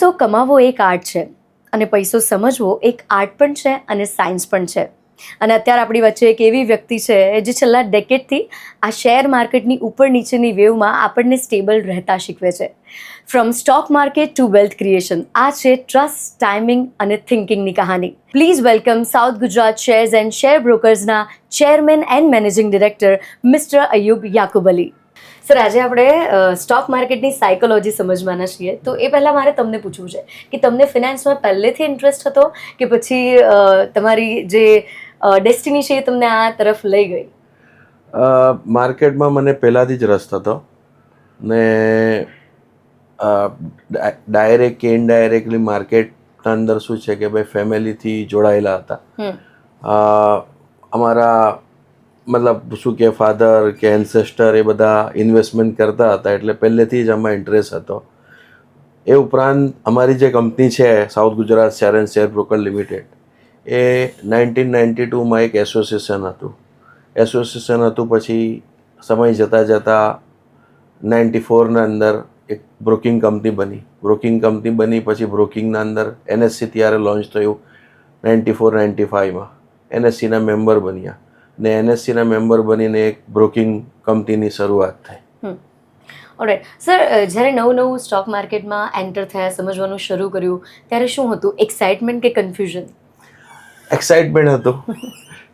પૈસો કમાવવો એક આર્ટ છે અને પૈસો સમજવો એક આર્ટ પણ છે અને સાયન્સ પણ છે. અને અત્યારે આપણી વચ્ચે એક એવી વ્યક્તિ છે જે છેલ્લા ડેકેડથી આ શેર માર્કેટની ઉપર નીચેની વેવમાં આપણને સ્ટેબલ રહેતા શીખવે છે. From stock market to wealth creation, આ છે ટ્રસ્ટ, ટાઈમિંગ અને થિંકિંગની કહાની. Please welcome south Gujarat shares and share બ્રોકર્સના chairman and managing director mister Ayub Yakub Ali. Sir, આજે આપણે સ્ટોક માર્કેટની સાયકોલોજી સમજવાના છીએ, તો એ પહેલાં મારે તમને પૂછવું છે કે તમને ફિનાન્સમાં પહેલેથી ઇન્ટરેસ્ટ હતો કે પછી તમારી જે ડેસ્ટિની છે એ તમને આ તરફ લઈ ગઈ? માર્કેટમાં મને પહેલાંથી જ રસ હતો ને ડાયરેક્ટ કે ઇનડાયરેક્ટલી માર્કેટના અંદર શું છે કે ભાઈ ફેમિલીથી જોડાયેલા હતા. અમારા મતલબ શું કે ફાધર કે એન્સેસ્ટર એ બધા ઇન્વેસ્ટમેન્ટ કરતા હતા, એટલે પહેલેથી જ આમાં ઇન્ટરેસ્ટ હતો. એ ઉપરાંત અમારી જે કંપની છે south Gujarat share and share broker limited, એ 1992માં એક એસોસિએશન હતું. પછી સમય જતાં 94ના અંદર એક બ્રોકિંગ કંપની બની. પછી બ્રોકિંગના અંદર એનએસસી ત્યારે લોન્ચ થયું 94-95માં. એનએસસીના મેમ્બર બન્યા ને એનએસસીના મેમ્બર બનીને એક બ્રોકિંગ કંપનીની શરૂઆત થઈ. ઓલરાઈટ સર, જ્યારે નવું સ્ટોક માર્કેટમાં એન્ટર થયા, સમજવાનું શરૂ કર્યું, ત્યારે શું હતું? એક્સાઇટમેન્ટ કે કન્ફ્યુઝન? એક્સાઇટમેન્ટ હતું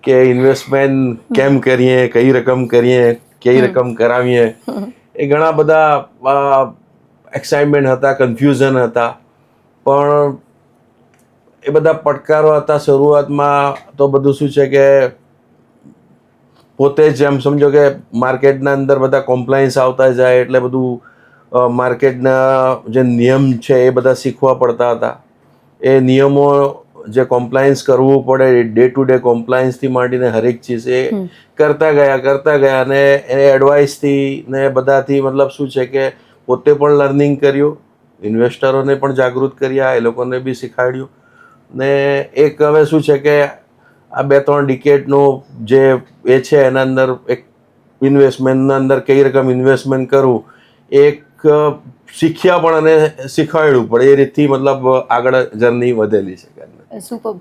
કે ઇન્વેસ્ટમેન્ટ કેમ કરીએ, કઈ રકમ કરીએ, કઈ રકમ કરાવીએ, એ ઘણા બધા એક્સાઇટમેન્ટ હતા, કન્ફ્યુઝન હતા. પણ એ બધા પડકારો હતા શરૂઆતમાં. તો બધું શું છે કે પોતે જ એમ સમજો કે માર્કેટના અંદર બધા કોમ્પ્લાયન્સ આવતા જાય, એટલે બધું માર્કેટના જે નિયમ છે એ બધા શીખવા પડતા હતા. એ નિયમો જે કોમ્પ્લાયન્સ કરવું પડે, ડે ટુ ડે કોમ્પ્લાયન્સથી માંડીને હરેક ચીજ એ કરતા ગયા અને એ એડવાઇસથી ને બધાથી મતલબ શું છે કે પોતે પણ લર્નિંગ કર્યું, ઇન્વેસ્ટરોને પણ જાગૃત કર્યા, એ લોકોને બી શીખવાડ્યું. ને એક હવે શું છે કે આ 2-3 ડિકેડનું જે એ છે એના અંદર એક ઇન્વેસ્ટમેન્ટના અંદર કઈ રકમ ઇન્વેસ્ટમેન્ટ કરવું, એક શીખ્યા પણ અને શીખવાડવું પડે. એ રીતથી મતલબ આગળ જર્ની વધેલી છે. Super.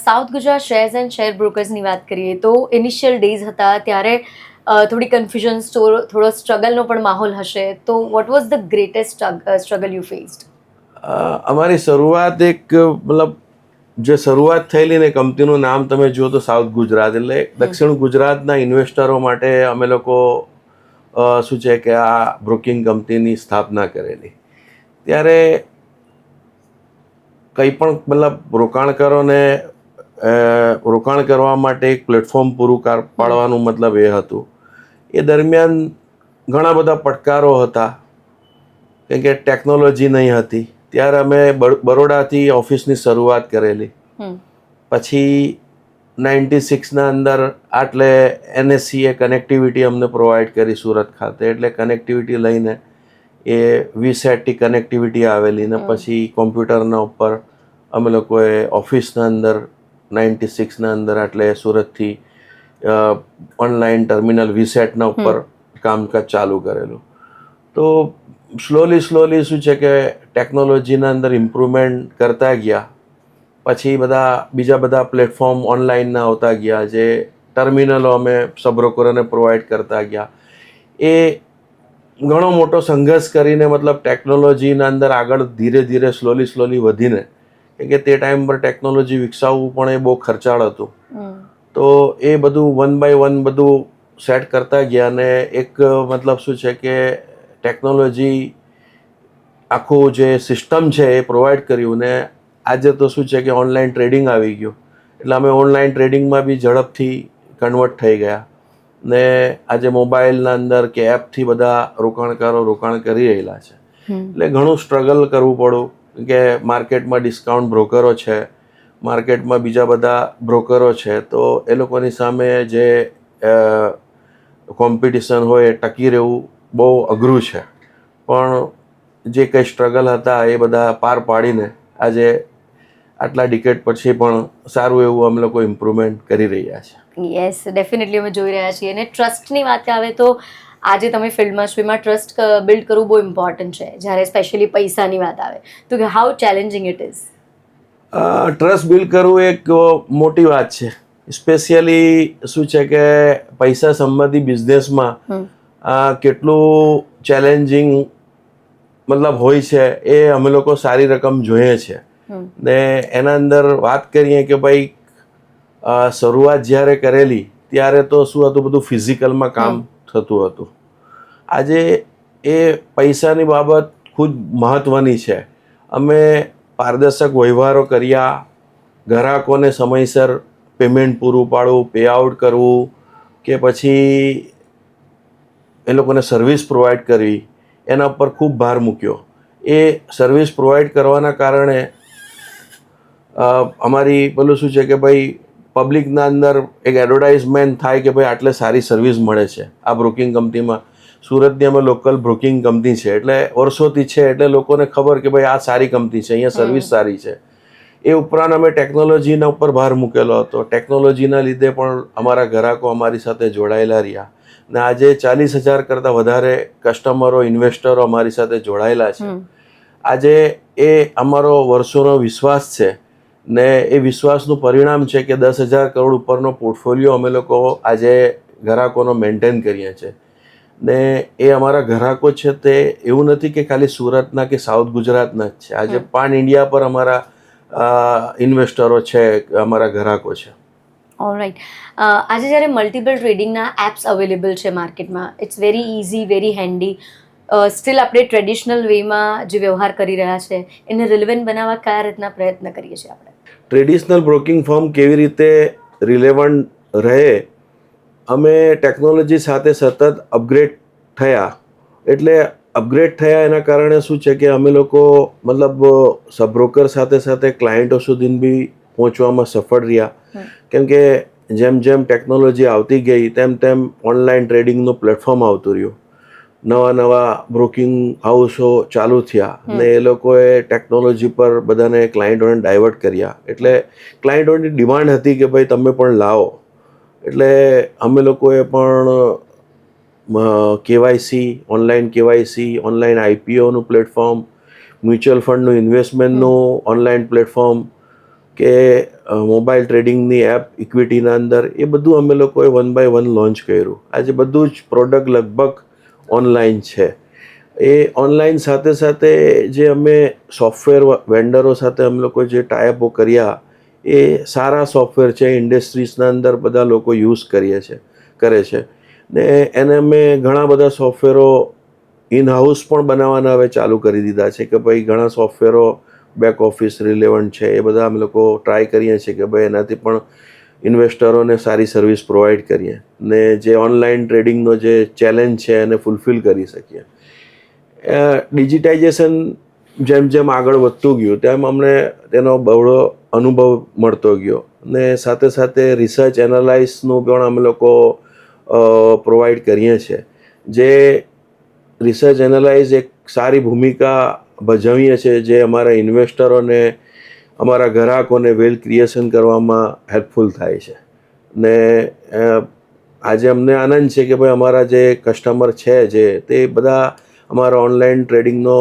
South Gujarat shares and share બ્રોકર્સની વાત કરીએ તો ઇનિશિયલ ડેઝ હતા ત્યારે થોડી કન્ફ્યુઝન, થોડો સ્ટ્રગલનો પણ માહોલ હશે. તો what was the greatest struggle you faced? અમારી શરૂઆત મતલબ જે શરૂઆત થયેલી ને કંપનીનું નામ તમે જુઓ તો સાઉથ ગુજરાત, એટલે દક્ષિણ ગુજરાતના ઇન્વેસ્ટરો માટે અમે લોકો શું છે કે આ બ્રોકિંગ કંપનીની સ્થાપના કરેલી. ત્યારે કંઈ પણ મતલબ રોકાણકારોને રોકાણ કરવા માટે એક પ્લેટફોર્મ પૂરું પાડવાનું મતલબ એ હતું. એ દરમિયાન ઘણા બધા પડકારો હતા, કેમ કે ટેકનોલોજી નહીં હતી. ત્યારે અમે બરોડાથી ઓફિસની શરૂઆત કરેલી. પછી 96ના અંદર આટલે એનએસસીએ કનેક્ટિવિટી અમને પ્રોવાઈડ કરી સુરત ખાતે, એટલે કનેક્ટિવિટી લઈને એ વીસેટથી કનેક્ટિવિટી આવેલી ને પછી કોમ્પ્યુટરના ઉપર અમે લોકોએ ઓફિસના અંદર 96ના અંદર એટલે સુરતથી ઓનલાઈન ટર્મિનલ વીસેટના ઉપર કામકાજ ચાલુ કરેલું. તો સ્લોલી શું છે કે ટેકનોલોજીના અંદર ઇમ્પ્રુવમેન્ટ કરતા ગયા. પછી બીજા બધા પ્લેટફોર્મ ઓનલાઈનના આવતા ગયા, જે ટર્મિનલો અમે સબબ્રોકરોને પ્રોવાઈડ કરતા ગયા. એ ઘણો મોટો સંઘર્ષ કરીને મતલબ ટેકનોલોજીના અંદર આગળ ધીરે સ્લોલી વધીને, કેમ કે તે ટાઈમ પર ટેકનોલોજી વિકસાવવું પણ એ બહુ ખર્ચાળ હતું. તો એ બધું 1 by 1 બધું સેટ કરતા ગયા ને એક મતલબ શું છે કે ટેકનોલોજી આખું જે સિસ્ટમ છે એ પ્રોવાઈડ કર્યું. ને આજે તો શું છે કે ઓનલાઈન ટ્રેડિંગ આવી ગયું, એટલે અમે ઓનલાઈન ટ્રેડિંગમાં બી ઝડપથી કન્વર્ટ થઈ ગયા. ને આજે મોબાઈલના અંદર કે એપથી બધા રોકાણકારો રોકાણ કરી રહેલા છે. એટલે ઘણું સ્ટ્રગલ કરવું પડ્યું, કે માર્કેટમાં ડિસ્કાઉન્ટ બ્રોકરો છે, માર્કેટમાં બીજા બધા બ્રોકરો છે, તો એ લોકોની સામે જે કોમ્પિટિશન હોય એ ટકી રહેવું બહુ અઘરું છે. પણ જે કંઈ સ્ટ્રગલ હતા એ બધા પાર પાડીને આજે આટલા ડિકેડ પછી પણ સારું એવું અમે લોકો ઇમ્પ્રુવમેન્ટ કરી રહ્યા છે. યસ, ડેફિનેટલી અમે જોઈ રહ્યા છીએ. અને ટ્રસ્ટની વાત આવે તો આજે તમે ફિલ્ડમાં છો એમાં ટ્રસ્ટ બિલ્ડ કરવું બહુ ઇમ્પોર્ટન્ટ છે જ્યારે સ્પેશિયલી પૈસાની વાત આવે તો how challenging it is? Trust build કરવું એક મોટી વાત છે. સ્પેશિયલી શું છે કે પૈસા સંબંધી બિઝનેસમાં કેટલું ચેલેન્જિંગ મતલબ હોય છે એ અમે લોકો સારી રકમ જોઈએ છે. ને એના અંદર વાત કરીએ કે ભાઈ શરૂઆત જ્યારે કરેલી ત્યારે તો શું હતું, બધું ફિઝિકલમાં કામ થતું હતું. આજે એ પૈસાની બાબત ખૂબ મહત્ત્વની છે. અમે પારદર્શક વ્યવહારો કર્યા, ગ્રાહકોને સમયસર પેમેન્ટ પૂરું પાડવું, પે આઉટ કરવું, કે પછી એ લોકોને સર્વિસ પ્રોવાઈડ કરવી, એના પર ખૂબ ભાર મૂક્યો. એ સર્વિસ પ્રોવાઈડ કરવાના કારણે અમારી પેલું શું છે કે ભાઈ પબ્લિકના અંદર એક એડવર્ટાઇઝમેન્ટ થાય કે ભાઈ આટલે સારી સર્વિસ મળે છે આ બ્રોકિંગ કંપનીમાં. સુરતની અમે લોકલ બ્રોકિંગ કંપની છે એટલે વર્ષોથી છે એટલે લોકોને ખબર કે ભાઈ આ સારી કંપની છે, અહીંયા સર્વિસ સારી છે. એ ઉપરાંત અમે ટેકનોલોજીના ઉપર ભાર મૂકેલો હતો. ટેકનોલોજીના લીધે પણ અમારા ગ્રાહકો અમારી સાથે જોડાયેલા રહ્યા ને આજે 40,000 કરતાં વધારે કસ્ટમરો, ઇન્વેસ્ટરો અમારી સાથે જોડાયેલા છે. આજે એ અમારો વર્ષોનો વિશ્વાસ છે ને એ વિશ્વાસનું પરિણામ છે કે 10,000 કરોડ ઉપરનો પોર્ટફોલિયો અમે લોકો આજે ગ્રાહકોનો મેન્ટેન કરીએ છીએ. ને એ અમારા ગ્રાહકો છે તે એવું નથી કે ખાલી સુરતના કે સાઉથ ગુજરાતના જ છે. આજે પાન ઇન્ડિયા પર અમારા ઇન્વેસ્ટરો છે, અમારા ગ્રાહકો છે. ઓલરાઈટ. આજે જ્યારે મલ્ટિપલ ટ્રેડિંગના એપ્સ અવેલેબલ છે માર્કેટમાં, it's very easy, very handy, still આપણે ટ્રેડિશનલ વેમાં જે વ્યવહાર કરી રહ્યા છે એને રિલેવન્ટ બનાવવા કયા રીતના પ્રયત્ન કરીએ છીએ આપણે? ટ્રેડિશનલ બ્રોકિંગ ફર્મ કેવી રીતે રિલેવન્ટ રહે, અમે ટેકનોલોજી સાથે સતત અપગ્રેડ થયા. એટલે અપગ્રેડ થયા એના કારણે શું છે કે અમે લોકો મતલબ સબ બ્રોકર સાથે સાથે ક્લાયન્ટો સુધી બી પહોંચવામાં સફળ રહ્યા. કેમ કે જેમ જેમ ટેકનોલોજી આવતી ગઈ તેમ તેમ ઓનલાઈન ટ્રેડિંગનું પ્લેટફોર્મ આવતું રહ્યું. નવા બ્રોકિંગ હાઉસો ચાલુ થયા ને એ લોકોએ ટેકનોલોજી પર બધાને ક્લાયન્ટોને ડાયવર્ટ કર્યા. એટલે ક્લાયન્ટોની ડિમાન્ડ હતી કે ભાઈ તમે પણ લાવો. એટલે અમે લોકોએ પણ કેવાયસી, ઓનલાઈન કેવાયસી, ઓનલાઈન આઈપીઓનું પ્લેટફોર્મ, મ્યુચ્યુઅલ ફંડનું ઇન્વેસ્ટમેન્ટનું ઓનલાઈન પ્લેટફોર્મ, કે મોબાઈલ ટ્રેડિંગની એપ ઇક્વિટીના અંદર, એ બધું અમે લોકોએ 1 by 1 લોન્ચ કર્યું. આજે બધું જ પ્રોડક્ટ લગભગ ઓનલાઈન છે. એ ઓનલાઈન સાથે સાથે જે અમે સોફ્ટવેર વેન્ડરો સાથે અમે લોકો જે ટાઈઅપો કર્યા એ સારા સોફ્ટવેર છે, ઇન્ડસ્ટ્રીઝના અંદર બધા લોકો યુઝ કરે છે ને એને અમે ઘણા બધા સોફ્ટવેરો ઇન હાઉસ પણ બનાવવાના હવે ચાલુ કરી દીધા છે કે ભાઈ ઘણા સોફ્ટવેરો બેક ઓફિસ રિલેવન્ટ છે, એ બધા અમે લોકો ટ્રાય કરીએ છીએ કે ભાઈ એનાથી પણ ઇન્વેસ્ટરોને સારી સર્વિસ પ્રોવાઈડ કરીએ ને જે ઓનલાઈન ટ્રેડિંગનો જે ચેલેન્જ છે એને ફૂલફિલ કરી શકીએ. ડિજિટાઇઝેશન જેમ જેમ આગળ વધતું ગયું તેમ અમને તેનો બહોળો અનુભવ મળતો ગયો ને સાથે સાથે રિસર્ચ એનાલાઇસનું પણ અમે લોકો પ્રોવાઈડ કરીએ છીએ. જે રિસર્ચ એનાલાઇઝ એક સારી ભૂમિકા ભજવીએ છીએ જે અમારા ઇન્વેસ્ટરોને, અમારા ગ્રાહકોને વેલ્થ ક્રિએશન કરવામાં હેલ્પફુલ થાય છે. ને આજે અમને આનંદ છે કે ભાઈ અમારા જે કસ્ટમર છે જે તે બધા અમારા ઓનલાઈન ટ્રેડિંગનો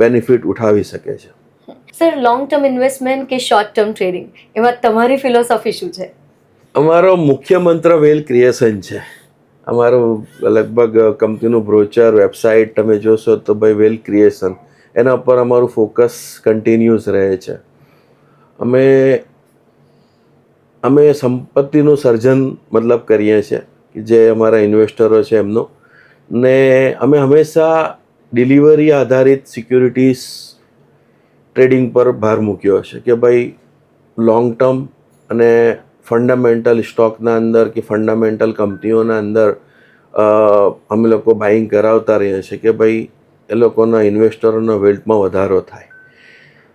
બેનિફિટ ઉઠાવી શકે છે. સર, લોંગ ટર્મ ઇન્વેસ્ટમેન્ટ કે શોર્ટ ટર્મ ટ્રેડિંગ, એમાં તમારી ફિલોસોફી શું છે? અમારો મુખ્ય મંત્ર વેલ્થ ક્રિએશન છે. અમારું લગભગ કંપનીનું બ્રોચર, વેબસાઇટ તમે જોશો તો ભાઈ વેલ્થ ક્રિએશન, એના પર અમારું ફોકસ કન્ટિન્યુઅસ રહે છે. અમે સંપત્તિનું સર્જન મતલબ કરીએ છીએ જે અમારા ઇન્વેસ્ટરો છે એમનું, ને અમે હંમેશા ડિલિવરી આધારિત સિક્યુરિટીઝ ટ્રેડિંગ પર ભાર મૂક્યો છે કે ભાઈ લોંગ ટર્મ અને ફંડામેન્ટલ સ્ટોકના અંદર કે ફંડામેન્ટલ કંપનીઓના અંદર અમે લોકો બાઇંગ કરાવતા રહીએ છીએ કે ભાઈ એ લોકોના ઇન્વેસ્ટરોના વેલ્થમાં વધારો થાય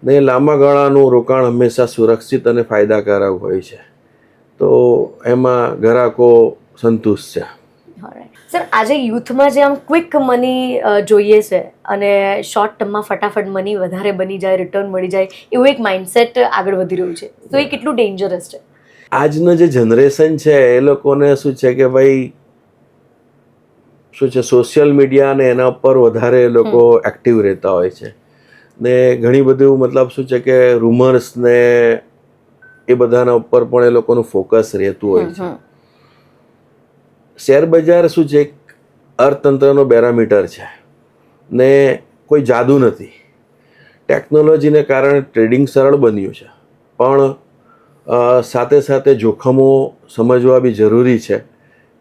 ને લાંબા ગાળાનું રોકાણ હંમેશા સુરક્ષિત અને ફાયદાકારક હોય છે. તો એમાં ગ્રાહકો સંતુષ્ટ છે. સર, આજે યુથમાં જે આમ ક્વિક મની જોઈએ છે અને શોર્ટ ટર્મમાં ફટાફટ મની વધારે બની જાય, રિટર્ન મળી જાય, એવું એક માઇન્ડસેટ આગળ વધી રહ્યું છે, તો એ કેટલું ડેન્જરસ છે? આજનું જે જનરેશન છે એ લોકોને શું છે કે ભાઈ શું છે સોશિયલ મીડિયા અને એના ઉપર વધારે લોકો એક્ટિવ રહેતા હોય છે ને ઘણી બધું મતલબ શું છે કે રૂમર્સ ને એ બધાના ઉપર પણ એ લોકોનું ફોકસ રહેતું હોય છે. શેર બજાર શું છે એક અર્થતંત્રનો બેરામીટર છે ને કોઈ જાદુ નથી. ટેકનોલોજીને કારણે ટ્રેડિંગ સરળ બન્યું છે, પણ સાથે સાથે જોખમો સમજવા બી જરૂરી છે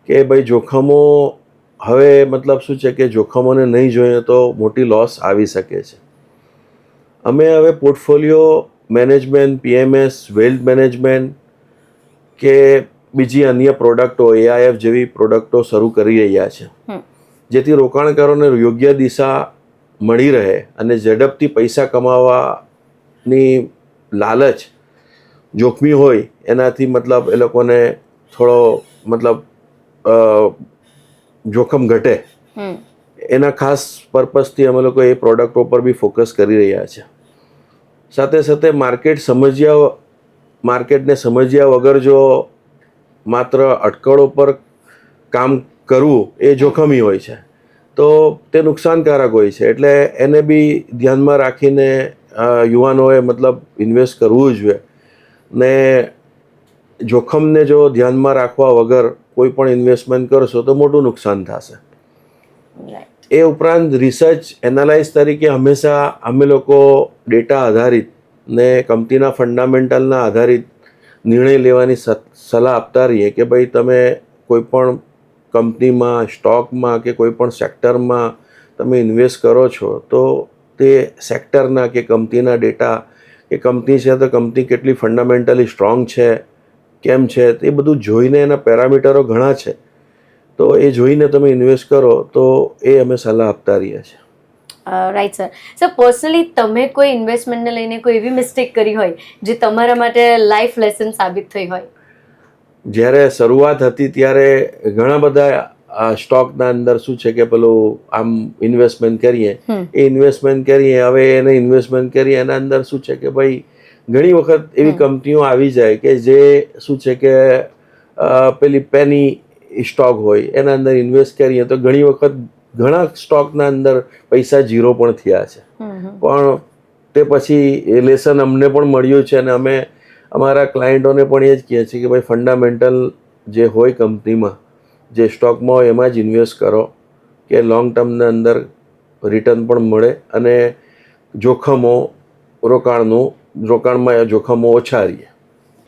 કે ભાઈ જોખમો હવે મતલબ શું છે કે જોખમોને નહીં જોઈએ તો મોટી લોસ આવી શકે છે. અમે હવે portfolio management, PMS, wealth management કે બીજી અન્ય પ્રોડક્ટો, એઆઈએફ જેવી પ્રોડક્ટો શરૂ કરી રહ્યા છે, જેથી રોકાણકારોને યોગ્ય દિશા મળી રહે અને ઝડપથી પૈસા કમાવાની લાલચ જોખમી હોય એનાથી મતલબ એ લોકોને થોડો મતલબ જોખમ ઘટે એના ખાસ પર્પઝથી અમે લોકો એ પ્રોડક્ટો પર બી ફોકસ કરી રહ્યા છે. સાથે સાથે માર્કેટને સમજ્યા વગર જો માત્ર અટકળો પર કામ કરવું એ જોખમી હોય છે, તો તે નુકસાનકારક હોય છે. એટલે એને બી ધ્યાનમાં રાખીને યુવાનોએ મતલબ ઇન્વેસ્ટ કરવું જોઈએ ને જોખમને જો ધ્યાનમાં રાખવા વગર કોઈ પણ ઇન્વેસ્ટમેન્ટ કરશો તો મોટું નુકસાન થશે. એ ઉપરાંત રિસર્ચ એનાલાઇઝ તરીકે હંમેશા અમે લોકો ડેટા આધારિત ને કંપનીના ફંડામેન્ટલના આધારિત નિર્ણય લેવાની સલાહ આપતા રહીએ કે ભાઈ તમે કોઈ પણ કંપનીમાં, સ્ટોકમાં કે કોઈ પણ સેક્ટરમાં તમે ઇન્વેસ્ટ કરો છો તો તે સેક્ટરના કે કંપનીના ડેટા કે કંપની છે તો કંપની કેટલી ફંડામેન્ટલી સ્ટ્રોંગ છે, કેમ છે, એ બધું જોઈને એના પેરામીટરો ઘણા છે, તો એ જોઈને તમે ઇન્વેસ્ટ કરો તો એ અમે સલાહ આપતા રહીએ છીએ. Right sir. સર પર્સનલી તમે કોઈ ઇન્વેસ્ટમેન્ટને લઈને કોઈ એવી મિસ્ટેક કરી હોય જે તમારા માટે લાઈફ લેસન સાબિત થઈ હોય? જ્યારે શરૂઆત હતી ત્યારે ઘણા બધા સ્ટોકના અંદર શું છે કે પેલું આમ ઇન્વેસ્ટમેન્ટ કરીએ, એ ઇન્વેસ્ટમેન્ટ કરીએ, હવે એને ઇન્વેસ્ટમેન્ટ કરીએ એના અંદર શું છે કે ભાઈ ઘણી વખત એવી કંપનીઓ આવી જાય કે જે શું છે કે પેલી પેની સ્ટોક હોય એના અંદર ઇન્વેસ્ટ કરીએ તો ઘણી વખત ઘણા સ્ટોકના અંદર પૈસા ઝીરો પણ થયા છે. પણ તે પછી લેસન અમને પણ મળ્યું છે અને અમે અમારા ક્લાયન્ટોને પણ એ જ કહીએ છીએ કે ભાઈ ફંડામેન્ટલ જે હોય કંપનીમાં, જે સ્ટોકમાં હોય એમાં જ ઇન્વેસ્ટ કરો કે લોંગ ટર્મના અંદર રિટર્ન પણ મળે અને રોકાણમાં જોખમો ઓછા રહે.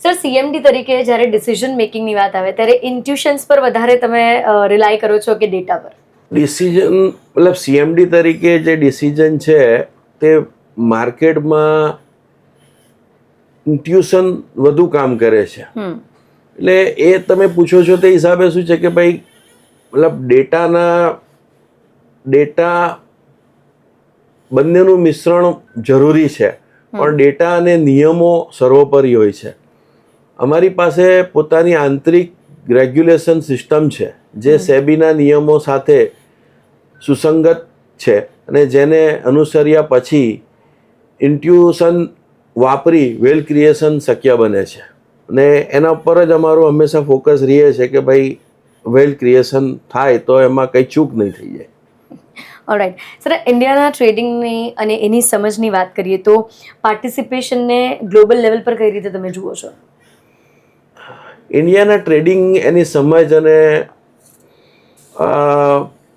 સર સીએમડી તરીકે જ્યારે ડિસિઝન મેકિંગની વાત આવે ત્યારે ઇન્ટ્યુશન્સ પર વધારે તમે રિલાય કરો છો કે ડેટા પર? ડિસિઝન મતલબ સીએમડી તરીકે જે ડિસિઝન છે તે માર્કેટમાં ઇન્ટ્યુશન વધુ કામ કરે છે. એટલે એ તમે પૂછો છો તે હિસાબે શું છે કે ભાઈ મતલબ ડેટા બંનેનું મિશ્રણ જરૂરી છે, પણ ડેટા અને નિયમો સર્વોપરી હોય છે. અમારી પાસે પોતાની આંતરિક રેગ્યુલેશન સિસ્ટમ છે જે સેબીના નિયમો સાથે સુસંગત છે અને જેને અનુસર્યા પછી ઇન્ટ્યુશન વાપરી વેલ્થ ક્રિએશન શક્ય બને છે. અને એના ઉપર જ અમારું હંમેશા ફોકસ રહે છે કે ભાઈ વેલ્થ ક્રિએશન થાય તો એમાં કંઈ ચૂક નહીં થઈ જાય. ઓલરાઈટ સર, ઇન્ડિયાના ટ્રેડિંગની અને એની સમજની વાત કરીએ તો પાર્ટિસિપેશનને ગ્લોબલ લેવલ પર કઈ રીતે તમે જુઓ છો? ઇન્ડિયાના ટ્રેડિંગ, એની સમજ અને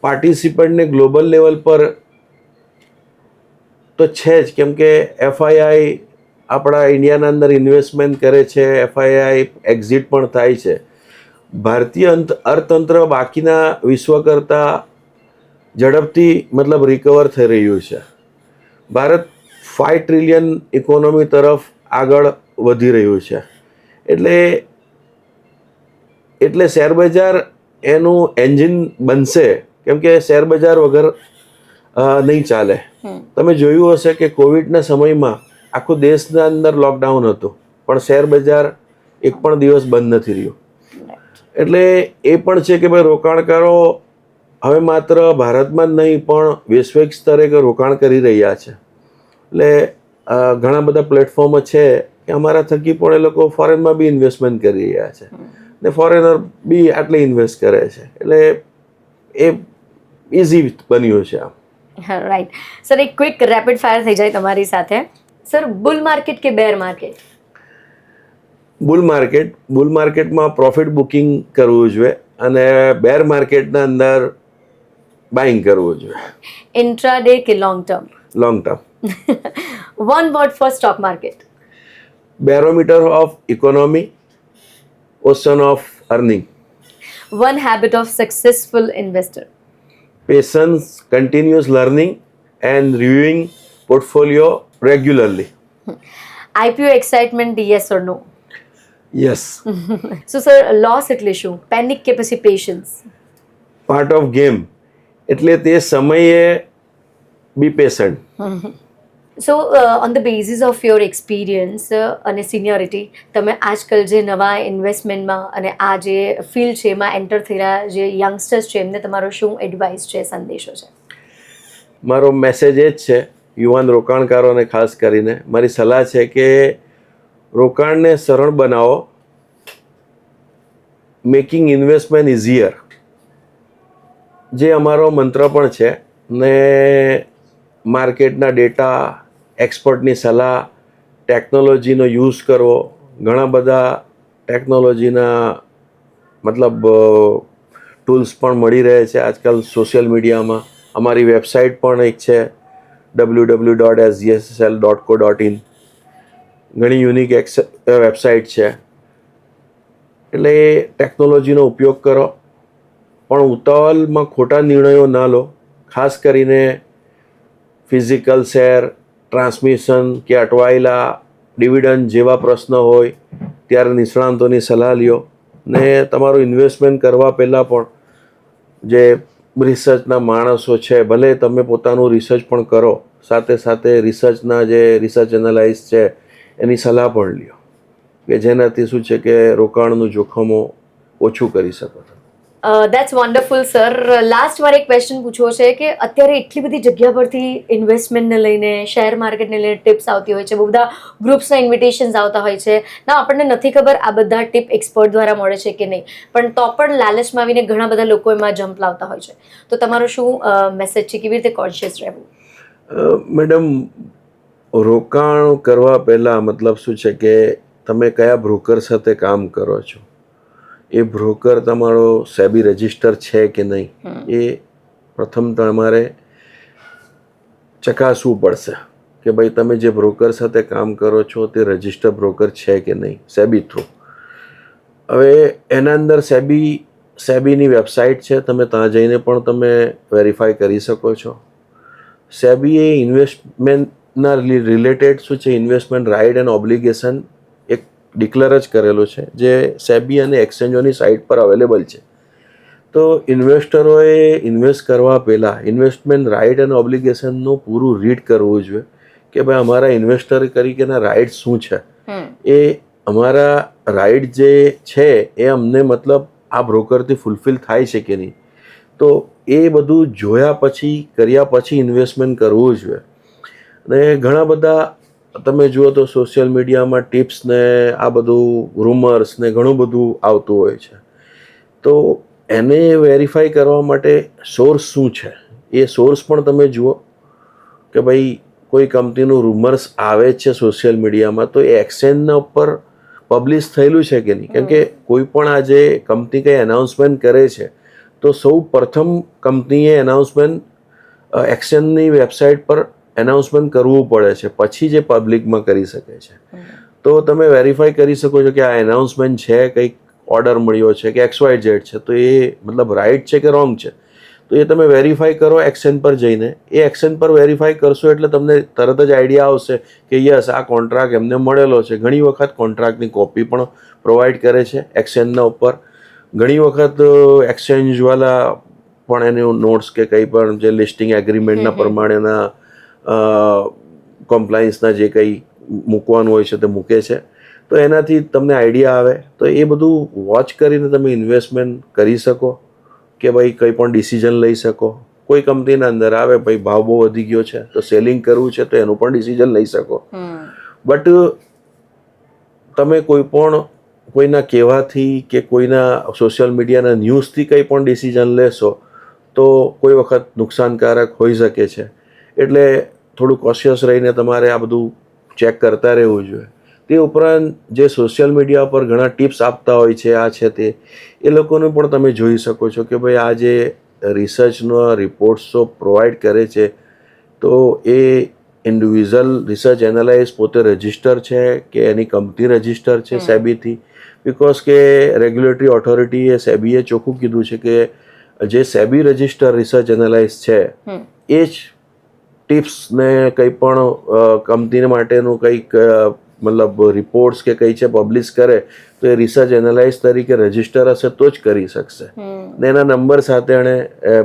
પાર્ટિસિપન્ટને ગ્લોબલ લેવલ પર તો છે જ, કેમ કે એફઆઈઆઈ આપણા ઇન્ડિયાના અંદર ઇન્વેસ્ટમેન્ટ કરે છે, એફઆઈઆઈ એક્ઝિટ પણ થાય છે. ભારતીય અર્થતંત્ર બાકીના વિશ્વ કરતાં ઝડપથી મતલબ રિકવર થઈ રહ્યું છે. ભારત 5 ટ્રિલિયન ઇકોનોમી તરફ આગળ વધી રહ્યું છે. એટલે શેરબજાર એનું એન્જિન બનશે, કેમ કે શેરબજાર વગર નહીં ચાલે. તમે જોયું હશે કે કોવિડના સમયમાં આખો દેશના અંદર લોકડાઉન હતું, પણ શેરબજાર એક પણ દિવસ બંધ નથી રહ્યું. એટલે એ પણ છે કે ભાઈ રોકાણકારો હવે માત્ર ભારતમાં જ નહીં પણ વૈશ્વિક સ્તરે રોકાણ કરી રહ્યા છે. એટલે ઘણા બધા પ્લેટફોર્મ છે કે અમારા થકી પણ એ લોકો ફોરેનમાં બી ઇન્વેસ્ટમેન્ટ કરી રહ્યા છે ને ફોરેનર બી આટલે ઇન્વેસ્ટ કરે છે. એટલે એ ઇઝી બન્યું છે આમ. રાઈટ સર, એક ક્વિક રેપિડ ફાયર થઈ જાય તમારી સાથે. સર, બુલ માર્કેટ કે બેર માર્કેટ? બુલ માર્કેટમાં પ્રોફિટ બુકિંગ કરવું જોઈએ અને બેર માર્કેટના અંદર બાઇંગ કરવું જોઈએ. ઇન્ટ્રા ડે કે long term? Long term. One word for stock market? Barometer of economy, ocean of earning. One habit of successful investor? Patience, continuous learning and reviewing portfolio regularly. IPO excitement, yes or no? Yes. So sir, loss એટલે શું? Panic કે પછી patience? Part of game. એટલે તે સમયે be patient. So on the basis of your experience અને seniority, તમે આજકાલ જે નવા ઇન્વેસ્ટમેન્ટમાં અને આ જે ફિલ્ડ છે એમાં એન્ટર થયેલા જે યંગસ્ટર્સ છે એમને તમારો શું એડવાઇસ છે, સંદેશો છે? મારો મેસેજ એ જ છે યુવાન રોકાણકારોને ખાસ કરીને મારી સલાહ છે કે રોકાણને સરળ બનાવો, મેકિંગ ઇન્વેસ્ટમેન્ટ ઇઝીયર, જે અમારો મંત્ર પણ છે. ને માર્કેટના ડેટા, એક્સપર્ટની સલાહ, ટેકનોલોજીનો યુઝ કરવો. ઘણા બધા ટેકનોલોજીના મતલબ ટૂલ્સ પણ મળી રહે છે આજકાલ સોશિયલ મીડિયામાં. અમારી વેબસાઇટ પણ એક છે www.sgsl.co.in. ઘણી યુનિક વેબસાઇટ છે. એટલે ટેકનોલોજીનો ઉપયોગ કરો, પણ ઉતાવળમાં ખોટા નિર્ણયો ના લો. ખાસ કરીને ફિઝિકલ શેર, ટ્રાન્સમિશન કે અટવાયેલા ડિવિડન્ડ જેવા પ્રશ્નો હોય ત્યારે નિષ્ણાંતોની સલાહ લ્યો. ને તમારું ઇન્વેસ્ટમેન્ટ કરવા પહેલાં પણ જે રિસર્ચના માણસો છે, ભલે તમે પોતાનું રિસર્ચ પણ કરો, સાથે સાથે રિસર્ચના જે રિસર્ચ એનાલાઇઝ છે એની સલાહ પણ લ્યો, કે જેનાથી શું છે કે રોકાણનું જોખમો ઓછું કરી શકો છો. That's wonderful sir. લાસ્ટ મારે એક ક્વેશ્ચન પૂછવો છે કે અત્યારે એટલી બધી જગ્યા પરથી ઇન્વેસ્ટમેન્ટને લઈને, શેર માર્કેટને લઈને ટિપ્સ આવતી હોય છે, બહુ બધા ગ્રુપ્સના ઇન્વિટેશન્સ આવતા હોય છે. ના, આપણને નથી ખબર આ બધા ટિપ એક્સપર્ટ દ્વારા મળે છે કે નહીં, પણ તો પણ લાલચમાં આવીને ઘણા બધા લોકો એમાં જમ્પ લાવતા હોય છે. તો તમારો શું મેસેજ છે? કેવી રીતે કોન્શિયસ રહેવું? મેડમ, રોકાણ કરવા પહેલાં મતલબ શું છે કે તમે કયા બ્રોકર સાથે કામ કરો છો, એ બ્રોકર તમારો સેબી રજિસ્ટર છે કે નહીં, એ પ્રથમ તમારે ચકાસવું પડશે કે ભાઈ તમે જે બ્રોકર સાથે કામ કરો છો તે રજિસ્ટર બ્રોકર છે કે નહીં સેબી થ્રુ. હવે એના અંદર સેબીની વેબસાઇટ છે, તમે ત્યાં જઈને પણ તમે વેરીફાઈ કરી શકો છો. સેબી એ ઇન્વેસ્ટમેન્ટના રિલેટેડ શું છે, ઇન્વેસ્ટમેન્ટ રાઇટ એન્ડ ઓબ્લિગેશન એક ડિક્લેર જ કરેલું છે, જે સેબી અને એક્સચેન્જોની સાઇટ પર અવેલેબલ છે. તો ઇન્વેસ્ટરોએ ઇન્વેસ્ટ કરવા પહેલાં ઇન્વેસ્ટમેન્ટ રાઇટ એન્ડ ઓબ્લિગેશનનું પૂરું રીડ કરવું જોઈએ કે ભાઈ અમારા ઇન્વેસ્ટર તરીકેના રાઇટ શું છે, એ અમારા રાઇટ જે છે એ અમને મતલબ આ બ્રોકરથી ફૂલફિલ થાય છે કે નહીં. તો એ બધું જોયા પછી, કર્યા પછી ઇન્વેસ્ટમેન્ટ કરવું જોઈએ. ને ઘણા બધા તમે જુઓ તો સોશિયલ મીડિયામાં ટિપ્સ ને આ બધું રૂમર્સ ને ઘણું બધું આવતું હોય છે. તો એને વેરીફાઈ કરવા માટે સોર્સ શું છે એ સોર્સ પણ તમે જુઓ કે ભાઈ કોઈ કંપનીનું રૂમર્સ આવે છે સોશિયલ મીડિયામાં તો એ એક્સચેન્જના ઉપર પબ્લિશ થયેલું છે કે નહીં. કેમ કે કોઈ પણ આજે કંપની કંઈ એનાઉન્સમેન્ટ કરે છે તો સૌ પ્રથમ કંપનીએ એનાઉન્સમેન્ટ એક્સચેન્જની વેબસાઇટ પર એનાઉન્સમેન્ટ કરવું પડે છે, પછી જે પબ્લિકમાં કરી શકે છે. તો તમે વેરીફાઈ કરી શકો છો કે આ એનાઉન્સમેન્ટ છે, કંઈક ઓર્ડર મળ્યો છે કે XYZ છે, તો એ મતલબ રાઇટ છે કે રોંગ છે. તો એ તમે વેરીફાઈ કરો એક્સચેન્જ પર જઈને. એ એક્સચેન્જ પર વેરીફાઈ કરશો એટલે તમને તરત જ આઈડિયા આવશે કે યસ આ કોન્ટ્રાક્ટ એમને મળેલો છે. ઘણી વખત કોન્ટ્રાક્ટની કોપી પણ પ્રોવાઈડ કરે છે એક્સચેન્જના ઉપર. ઘણી વખત એક્સચેન્જવાળા પણ એનું નોટ્સ કે કંઈ પણ જે લિસ્ટિંગ એગ્રીમેન્ટના પ્રમાણેના કોમ્પ્લાયન્સના જે કંઈ મૂકવાનું હોય છે તે મૂકે છે. તો એનાથી તમને આઈડિયા આવે. તો એ બધું વોચ કરીને તમે ઇન્વેસ્ટમેન્ટ કરી શકો કે ભાઈ કંઈ પણ ડિસિઝન લઈ શકો. કોઈ કંપનીના અંદર આવે ભાઈ ભાવ બહુ વધી ગયો છે તો સેલિંગ કરવું છે તો એનું પણ ડિસિઝન લઈ શકો. બટ તમે કોઈના કહેવાથી કે કોઈના સોશિયલ મીડિયાના ન્યૂઝથી કંઈ પણ ડિસિઝન લેશો તો કોઈ વખત નુકસાનકારક હોઈ શકે છે. એટલે થોડું કોશિયસ રહીને તમારે આ બધું ચેક કરતા રહેવું જોઈએ. તે ઉપરાંત જે સોશિયલ મીડિયા પર ઘણા ટિપ્સ આપતા હોય છે, આ છે તે, એ લોકોને પણ તમે જોઈ શકો છો કે ભાઈ આ જે રિસર્ચનો રિપોર્ટ્સો પ્રોવાઈડ કરે છે તો એ ઇન્ડિવિજ્યુઅલ રિસર્ચ એનાલાઇઝ પોતે રજિસ્ટર છે કે એની કંપની રજિસ્ટર છે સેબીથી. બિકોઝ કે રેગ્યુલેટરી ઓથોરિટીએ સેબીએ ચોખ્ખું કીધું છે કે જે સેબી રજિસ્ટર રિસર્ચ એનાલાઇઝ છે એ જ ટિપ્સ ને કંઈ પણ કંપની માટેનું કંઈક મતલબ રિપોર્ટ્સ કે કંઈ છે પબ્લિશ કરે તો એ રિસર્ચ એનાલાઇઝ તરીકે રજિસ્ટર હશે તો જ કરી શકશે ને એના નંબર સાથે એણે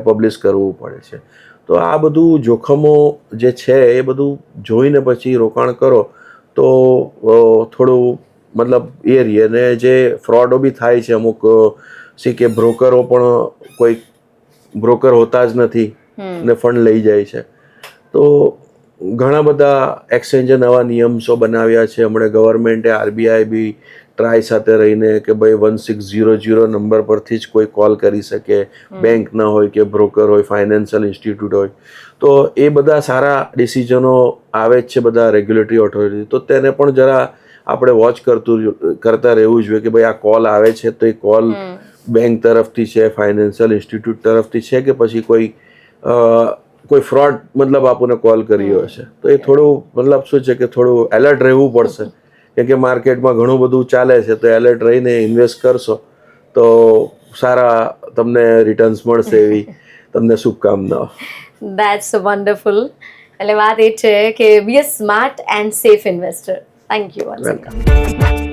પબ્લિશ કરવું પડે છે. તો આ બધું જોખમો જે છે એ બધું જોઈને પછી રોકાણ કરો તો થોડું મતલબ એ રહે. ને જે ફ્રોડો બી થાય છે અમુક સી કે બ્રોકરો પણ કોઈ બ્રોકર હોતા જ નથી ને ફંડ લઈ જાય છે. તો ઘણા બધા એક્સચેન્જે નવા નિયમો બનાવ્યા છે. હમણાં ગવર્મેન્ટે RBI બી ટ્રાય સાથે રહીને કે ભાઈ 1600 નંબર પરથી જ કોઈ કોલ કરી શકે, બેંક ના હોય કે બ્રોકર હોય, ફાઇનાન્શિયલ ઇન્સ્ટિટ્યૂટ હોય. તો એ બધા સારા ડિસિઝનો આવે જ છે બધા રેગ્યુલેટરી ઓથોરિટી. તો તેને પણ જરા આપણે વોચ કરતા રહેવું જોઈએ કે ભાઈ આ કોલ આવે છે તો એ કોલ બેંક તરફથી છે, ફાઇનાન્શિયલ ઇન્સ્ટિટ્યૂટ તરફથી છે કે પછી કોઈ ફ્રોડ મતલબ આપણને કોલ કર્યો હશે. તો એ થોડું મતલબ શું છે કે થોડું એલર્ટ રહેવું પડશે. કેમ કે માર્કેટમાં ઘણું બધું ચાલે છે તો એલર્ટ રહીને ઇન્વેસ્ટ કરશો તો સારા તમને રિટર્ન્સ મળશે એવી તમને શુભકામનાઓ. That's wonderful. એટલે વાત એ છે કે be a smart and safe investor. Thank you.